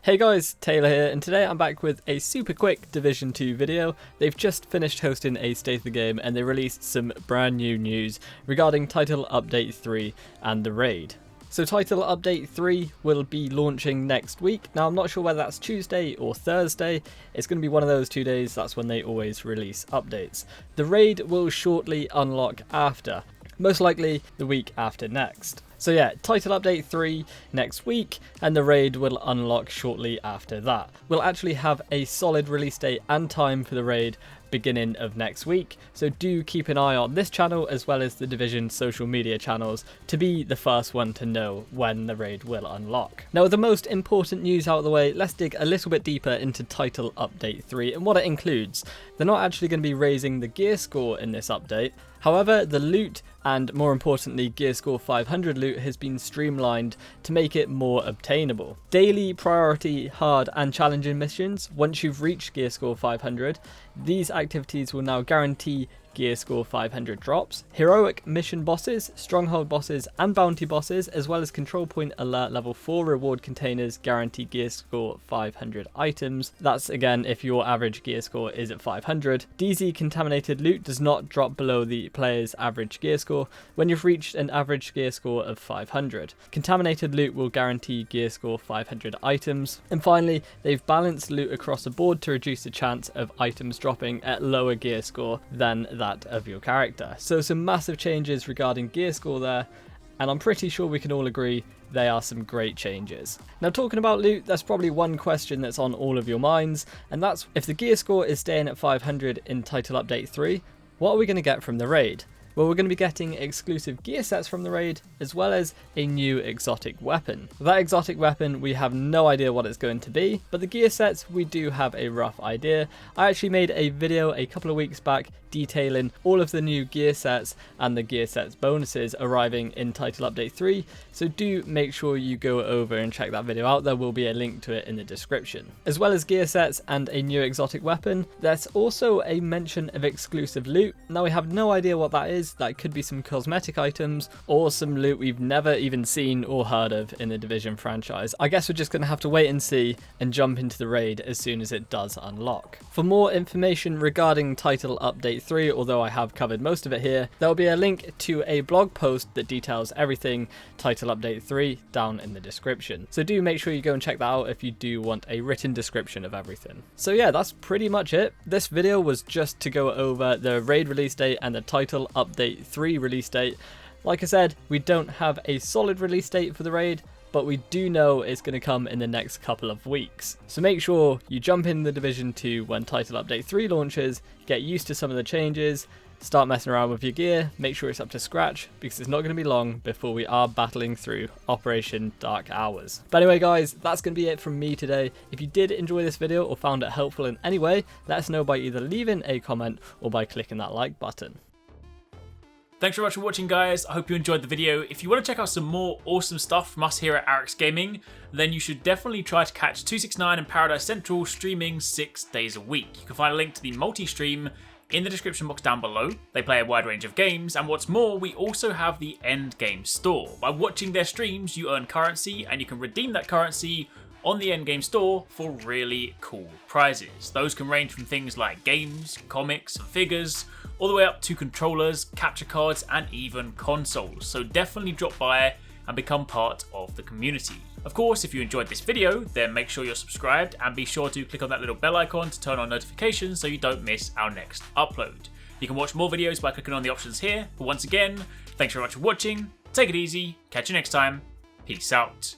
Hey guys, Taylor here, and today I'm back with a super quick Division 2 video. They've just finished hosting a State of the Game and they released some brand new news regarding Title Update 3 and the raid. So Title Update 3 will be launching next week. Now I'm not sure whether that's Tuesday or Thursday. It's going to be one of those 2 days, that's when they always release updates. The raid will shortly unlock after, most likely the week after next. So yeah, Title Update 3 next week, and the raid will unlock shortly after that. We'll actually have a solid release date and time for the raid beginning of next week, so do keep an eye on this channel as well as the Division social media channels to be the first one to know when the raid will unlock. Now with the most important news out of the way, let's dig a little bit deeper into Title Update 3 and what it includes. They're not actually going to be raising the gear score in this update. However, the loot and more importantly gear score 500 loot has been streamlined to make it more obtainable. Daily, priority, hard and challenging missions, once you've reached gear score 500, these activities will now guarantee gear score 500 drops. Heroic mission bosses, stronghold bosses and bounty bosses, as well as control point alert level 4 reward containers guarantee gear score 500 items. That's again if your average gear score is at 500. DZ contaminated loot does not drop below the player's average gear score when you've reached an average gear score of 500. Contaminated loot will guarantee gear score 500 items. And finally, they've balanced loot across the board to reduce the chance of items dropping at lower gear score than that of your character. So some massive changes regarding gear score there, and I'm pretty sure we can all agree they are some great changes. Now talking about loot, there's probably one question that's on all of your minds, and that's if the gear score is staying at 500 in Title Update 3, what are we going to get from the raid? Well, we're going to be getting exclusive gear sets from the raid, as well as a new exotic weapon. That exotic weapon, we have no idea what it's going to be, but the gear sets, we do have a rough idea. I actually made a video a couple of weeks back detailing all of the new gear sets and the gear sets bonuses arriving in Title Update 3, so do make sure you go over and check that video out. There will be a link to it in the description. As well as gear sets and a new exotic weapon, there's also a mention of exclusive loot. Now we have no idea what that is. That could be some cosmetic items or some loot we've never even seen or heard of in the Division franchise. I guess we're just going to have to wait and see and jump into the raid as soon as it does unlock. For more information regarding Title Update 3, although I have covered most of it here, there will be a link to a blog post that details everything Title Update 3 down in the description. So do make sure you go and check that out if you do want a written description of everything. So yeah, that's pretty much it. This video was just to go over the raid release date and the Title Update 3 release date. Like I said, we don't have a solid release date for the raid, but we do know it's going to come in the next couple of weeks. So make sure you jump in the Division 2 when Title Update 3 launches, get used to some of the changes, start messing around with your gear, make sure it's up to scratch, because it's not going to be long before we are battling through Operation Dark Hours. But anyway guys, that's going to be it from me today. If you did enjoy this video or found it helpful in any way, let us know by either leaving a comment or by clicking that like button. Thanks very much for watching, guys. I hope you enjoyed the video. If you want to check out some more awesome stuff from us here at Arekkz Gaming, then you should definitely try to catch 269 and Paradise Central streaming 6 days a week. You can find a link to the multi-stream in the description box down below. They play a wide range of games, and what's more, we also have the end game store. By watching their streams, you earn currency, and you can redeem that currency on the endgame store for really cool prizes. Those can range from things like games, comics, and figures, all the way up to controllers, capture cards, and even consoles. So definitely drop by and become part of the community. Of course, if you enjoyed this video, then make sure you're subscribed and be sure to click on that little bell icon to turn on notifications so you don't miss our next upload. You can watch more videos by clicking on the options here, but once again, thanks very much for watching, take it easy, catch you next time, peace out.